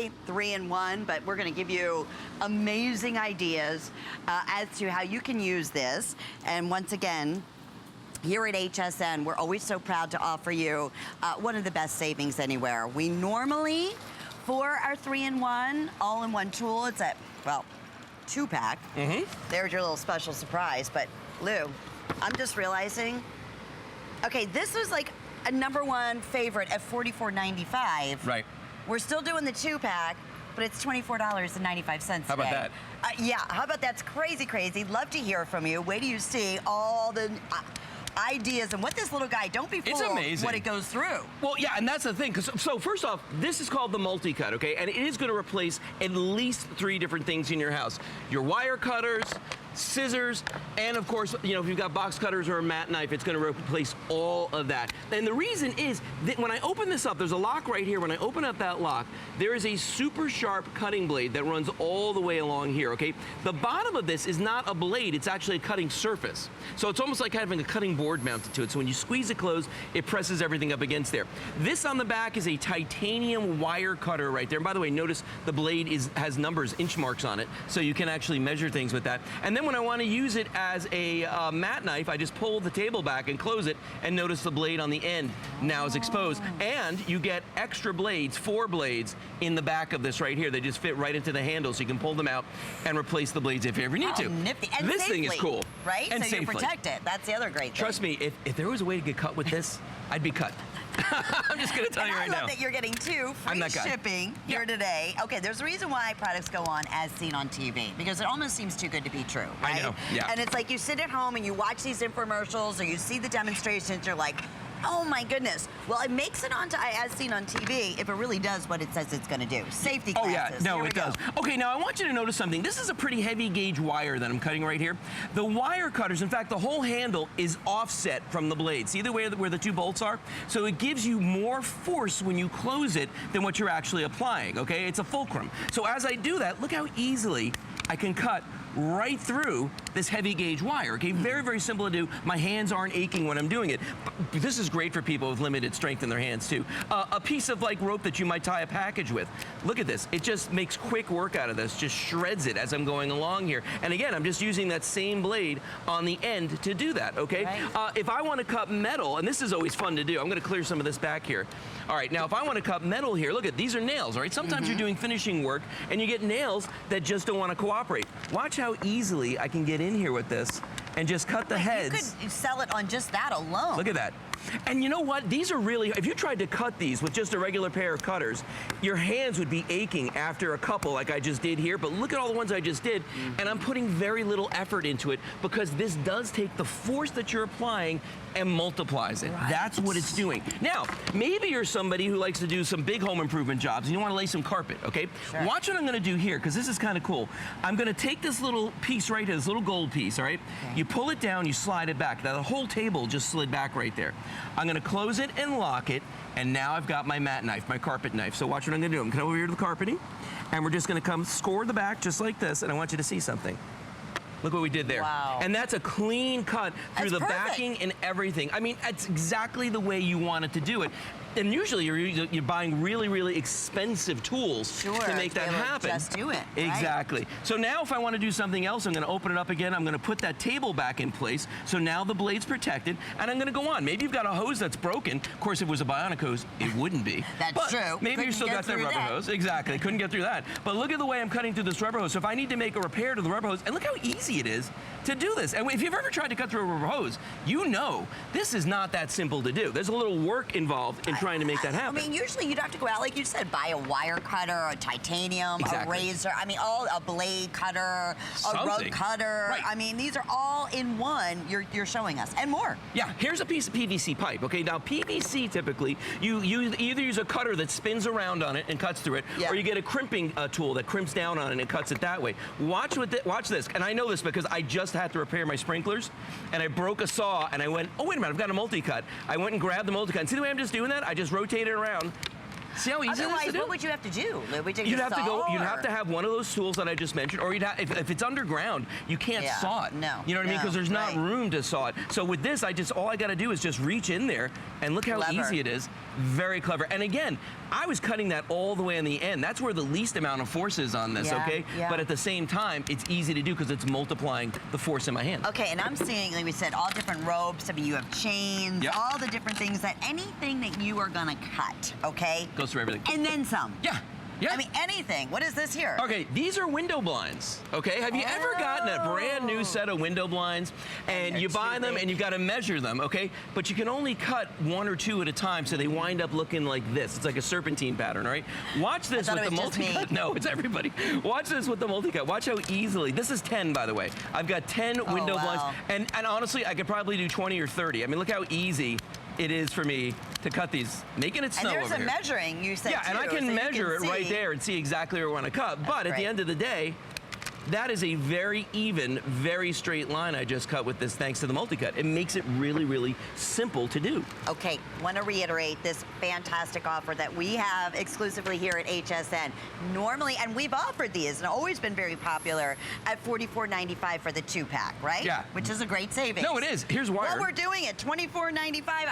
say 3-in-1, but we're gonna give you amazing ideas as to how you can use this. And once again, here at HSN, we're always so proud to offer you one of the best savings anywhere. We normally, for our 3-in-1, all-in-one tool, it's a, well, 2-pack. There's your little special surprise. But Lou, I'm just realizing, okay, this was like a #1 favorite at $44.95. Right. We're still doing the 2-pack, but it's $24.95 today. How about that? Yeah, how about that's crazy, crazy. Love to hear from you. Wait till you see all the ideas and what this little guy, don't be fooled what it goes through. Well, yeah, and that's the thing. So first off, this is called the MultiCut, okay? And it is gonna replace at least 3 different things in your house. Your wire cutters, scissors, and of course, you know, if you've got box cutters or a mat knife, it's gonna replace all of that. And the reason is that when I open this up, there's a lock right here. When I open up that lock, there is a super sharp cutting blade that runs all the way along here, okay? The bottom of this is not a blade, it's actually a cutting surface. So it's almost like having a cutting board mounted to it. So when you squeeze it closed, it presses everything up against there. This on the back is a titanium wire cutter right there. And by the way, notice the blade has numbers, inch marks on it, so you can actually measure things with that. And then when I want to use it as a mat knife, I just pull the table back and close it, and notice the blade on the end now is exposed. And you get extra blades, 4 blades, in the back of this right here. They just fit right into the handle, so you can pull them out and replace the blades if you ever need to. Nifty. And this safely, thing is cool. Right? And so safely. you protect it. That's the other great thing. Trust me, if there was a way to get cut with this, I'd be cut. I'm just gonna tell you right now. I love that you're getting 2 free shipping here today. Okay, there's a reason why products go on as seen on TV, because it almost seems too good to be true, right? I know, yeah. And it's like you sit at home and you watch these infomercials or you see the demonstrations, you're like, oh my goodness. Well, it makes it onto as seen on TV if it really does what it says it's gonna do. Safety classes. Oh yeah, no, it does. Okay, now I want you to notice something. This is a pretty heavy gauge wire that I'm cutting right here. The wire cutters, in fact, the whole handle is offset from the blade. See the way where the 2 bolts are? So it gives you more force when you close it than what you're actually applying, okay? It's a fulcrum. So as I do that, look how easily I can cut right through this heavy gauge wire, okay? Very, very simple to do. My hands aren't aching when I'm doing it. But this is great for people with limited strength in their hands too. A piece of like rope that you might tie a package with. Look at this. It just makes quick work out of this, just shreds it as I'm going along here. And again, I'm just using that same blade on the end to do that, okay? Right. If I want to cut metal, and this is always fun to do, I'm gonna clear some of this back here. All right, now if I want to cut metal here, look at, these are nails, all right? Sometimes you're doing finishing work and you get nails that just don't want to cooperate. Watch how easily I can get in here with this and just cut the heads. You could sell it on just that alone. Look at that. And you know what? These are really, if you tried to cut these with just a regular pair of cutters, your hands would be aching after a couple like I just did here, but look at all the ones I just did, and I'm putting very little effort into it because this does take the force that you're applying and multiplies it. Right. That's what it's doing. Now, maybe you're somebody who likes to do some big home improvement jobs and you want to lay some carpet, okay? Sure. Watch what I'm going to do here, because this is kind of cool. I'm going to take this little piece right here, this little gold piece, all right? Okay. You pull it down, you slide it back. Now, the whole table just slid back right there. I'm going to close it and lock it, and now I've got my mat knife, my carpet knife. So watch what I'm going to do. I'm going to come over here to the carpeting, and we're just going to come score the back just like this, and I want you to see something. Look what we did there. Wow. And that's a clean cut through the backing and everything. I mean, that's exactly the way you wanted to do it. And usually you're buying really, really expensive tools to make that happen. Just do it. Exactly. Right? So now if I want to do something else, I'm going to open it up again. I'm going to put that table back in place. So now the blade's protected, and I'm going to go on. Maybe you've got a hose that's broken. Of course, if it was a bionic hose, it wouldn't be. That's true. Maybe you still got that rubber hose. Exactly. Couldn't get through that. But look at the way I'm cutting through this rubber hose. So if I need to make a repair to the rubber hose, and look how easy it is to do this. And if you've ever tried to cut through a rubber hose, you know this is not that simple to do. There's a little work involved in trying to make that happen. I mean, usually you'd have to go out, like you said, buy a wire cutter, a titanium, a razor. I mean, a blade cutter, a rug cutter. Right. I mean, these are all in one you're showing us, and more. Yeah, here's a piece of PVC pipe. Okay, now PVC typically, you either use a cutter that spins around on it and cuts through it, or you get a crimping tool that crimps down on it and cuts it that way. Watch this, and I know this because I just had to repair my sprinklers, and I broke a saw, and I went, oh wait a minute, I've got a MultiCut. I went and grabbed the MultiCut, and see the way I'm just doing that? I just rotate it around, See how easy it is Otherwise, to do? what would you have to do? Would you You'd have to go. saw, You'd or- have to have one of those tools that I just mentioned, or you'd have, if it's underground, you can't Yeah, saw it. no, You know what I mean? Because there's not right. room to saw it. So with this, all I got to do is just reach in there, and look how Clever. easy it is. Very clever. And again, I was cutting that all the way on the end. That's where the least amount of force is on this. Yeah, Okay. yeah. But at the same time, it's easy to do because it's multiplying the force in my hand. Okay, and I'm seeing, like we said, all different ropes. I mean, you have chains, Yep. all the different things anything that you are gonna cut, okay? Goes through everything. And then some. Yeah. Yeah. I mean, anything. What is this here? Okay, these are window blinds, okay? Have you ever gotten a brand new set of window blinds and you buy them and you've got to measure them, okay? But you can only cut one or two at a time, so they wind up looking like this. It's like a serpentine pattern, right? Watch this with the MultiCut. No, it's everybody. Watch this with the MultiCut. Watch how easily. This is 10, by the way. I've got 10 window blinds. And honestly, I could probably do 20 or 30. I mean, look how easy it is for me to cut these, making it snow over here. And there's a measuring, you said, yeah, too, and I can so measure it right see. there and see exactly where I want to cut. But at the great. end of the day, that is a very even, very straight line I just cut with this thanks to the MultiCut. It makes it really, really simple to do. Okay, want to reiterate this fantastic offer that we have exclusively here at HSN. Normally, and we've offered these and always been very popular at $44.95 for the 2-pack, right? Yeah. Which is a great savings. No, it is. Here's wire. Well, we're doing it, $24.95,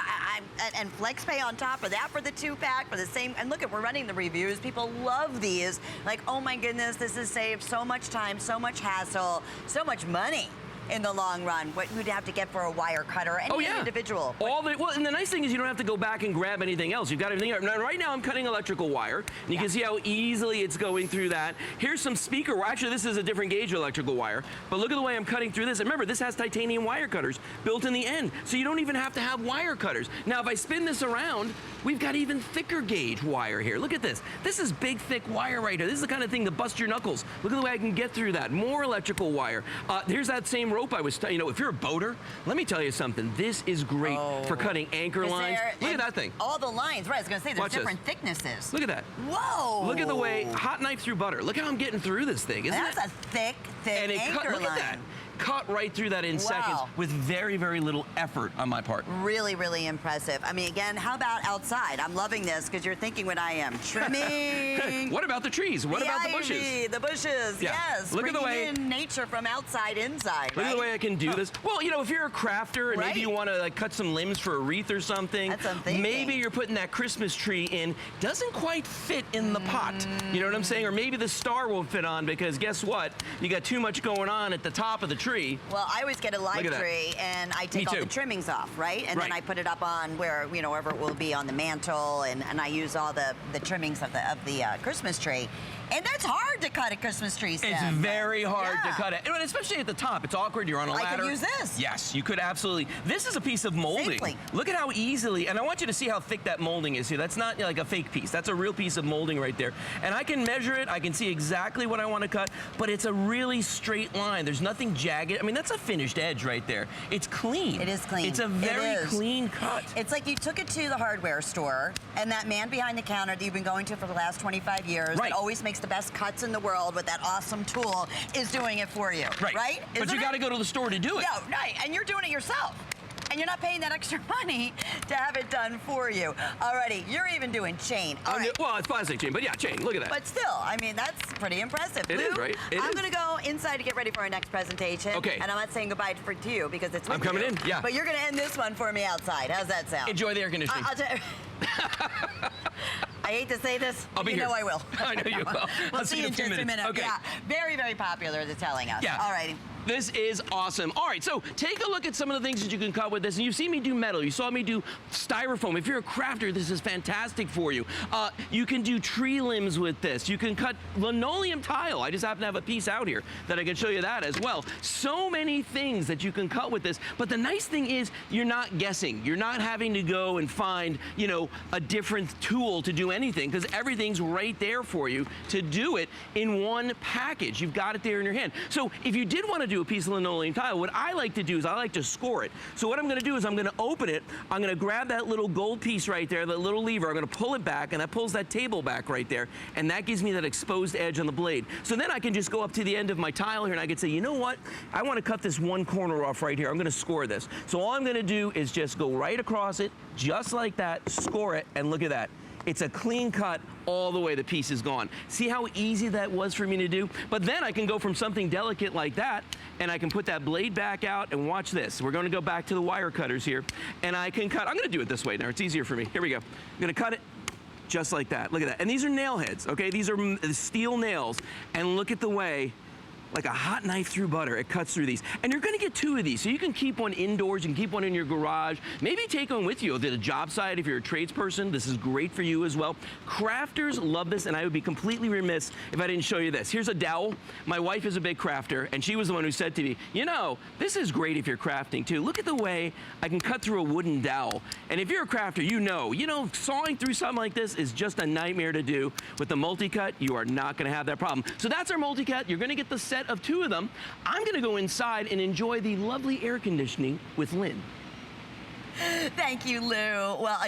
and FlexPay on top of that for the 2-pack for the same. And look, we're running the reviews. People love these. Like, oh my goodness, this has saved so much time, so much hassle, so much money in the long run. What you'd have to get for a wire cutter, any individual. Well, and the nice thing is you don't have to go back and grab anything else. You've got everything. Now, right now I'm cutting electrical wire, and you can see how easily it's going through that. Here's some speaker. Actually, this is a different gauge electrical wire, but look at the way I'm cutting through this. And remember, this has titanium wire cutters built in the end, so you don't even have to have wire cutters. Now, if I spin this around, we've got even thicker gauge wire here. Look at this. This is big, thick wire right here. This is the kind of thing that busts your knuckles. Look at the way I can get through that. More electrical wire. Here's that same rope I was, if you're a boater, let me tell you something. This is great for cutting anchor lines. Look at that thing. All the lines, right? I was going to say, there's different thicknesses. Look at that. Whoa. Look at the way, hot knife through butter. Look how I'm getting through this thing, isn't it? That's a thick and it anchor look line. at that. Cut right through that in seconds with very, very little effort on my part. Really, really impressive. I mean, again, how about outside? I'm loving this because you're thinking what I am. Trimming. What about the trees? What about the bushes? Ivy, the bushes, yes. Look at the way in nature from outside inside, Look at the way I can do this. Well, if you're a crafter and maybe you want to cut some limbs for a wreath or something. That's what I'm thinking. Maybe you're putting that Christmas tree in. Doesn't quite fit in the pot. You know what I'm saying? Or maybe the star won't fit on because guess what? You got too much going on at the top of the tree. Well, I always get a live tree and I take all the trimmings off, right? And then I put it up on wherever it will be on the mantle, and I use all the trimmings of the Christmas tree. And that's hard to cut a Christmas tree stem. It's very hard to cut it. And especially at the top. It's awkward. You're on a ladder. I could use this. Yes, you could absolutely. This is a piece of molding. Safely. Look at how easily, and I want you to see how thick that molding is here. That's not like a fake piece. That's a real piece of molding right there. And I can measure it. I can see exactly what I want to cut, but it's a really straight line. There's nothing jagged. I mean, that's a finished edge right there. It's clean. It is clean. It's a very clean cut. It's like you took it to the hardware store, and that man behind the counter that you've been going to for the last 25 years that always makes the best cuts in the world with that awesome tool is doing it for you, right? But you got to go to the store to do it. No, right, and you're doing it yourself. And you're not paying that extra money to have it done for you. Alrighty, you're even doing chain. All right. Well, it's plastic chain, but yeah, chain. Look at that. But still, I mean, that's pretty impressive. It is, right? I'm going to go inside to get ready for our next presentation. Okay. And I'm not saying goodbye to you because it's with I'm coming in, yeah. But you're going to end this one for me outside. How's that sound? Enjoy the air conditioning. I hate to say this, I'll be you here. know I will. I know you will. We'll see you in just a minute. Okay. Yeah, very, very popular, they're telling us. Yeah. All righty. This is awesome. All right, so take a look at some of the things that you can cut with this. And you've seen me do metal. You saw me do styrofoam. If you're a crafter, this is fantastic for you. You can do tree limbs with this. You can cut linoleum tile. I just happen to have a piece out here that I can show you that as well. So many things that you can cut with this. But the nice thing is you're not guessing. You're not having to go and find, a different tool to do anything because everything's right there for you to do it in one package. You've got it there in your hand. So if you did want to do a piece of linoleum tile, what I like to do is I like to score it. So what I'm going to do is I'm going to open it. I'm going to grab that little gold piece right there, that little lever. I'm going to pull it back, and that pulls that table back right there, and that gives me that exposed edge on the blade. So then I can just go up to the end of my tile here, and I can say, you know what? I want to cut this one corner off right here. I'm going to score this. So all I'm going to do is just go right across it, just like that, score it, and look at that. It's a clean cut all the way. The piece is gone. See how easy that was for me to do? But then I can go from something delicate like that, and I can put that blade back out, and watch this. We're gonna go back to the wire cutters here, and I can cut. I'm gonna do it this way now. It's easier for me. Here we go. I'm gonna cut it just like that. Look at that. And these are nail heads, okay? These are steel nails. And look at the way, like a hot knife through butter, it cuts through these. And you're gonna get 2 of these, so you can keep one indoors, you can keep one in your garage, maybe take one with you to the job site if you're a tradesperson. This is great for you as well. Crafters love this, and I would be completely remiss if I didn't show you this. Here's a dowel. My wife is a big crafter, and she was the one who said to me, you know, this is great if you're crafting too. Look at the way I can cut through a wooden dowel. And if you're a crafter, you know, sawing through something like this is just a nightmare to do. With the MultiCut, you are not gonna have that problem. So that's our MultiCut. You're gonna get the set of 2 of them. I'm gonna go inside and enjoy the lovely air conditioning with Lynn. Thank you, Lou. Well,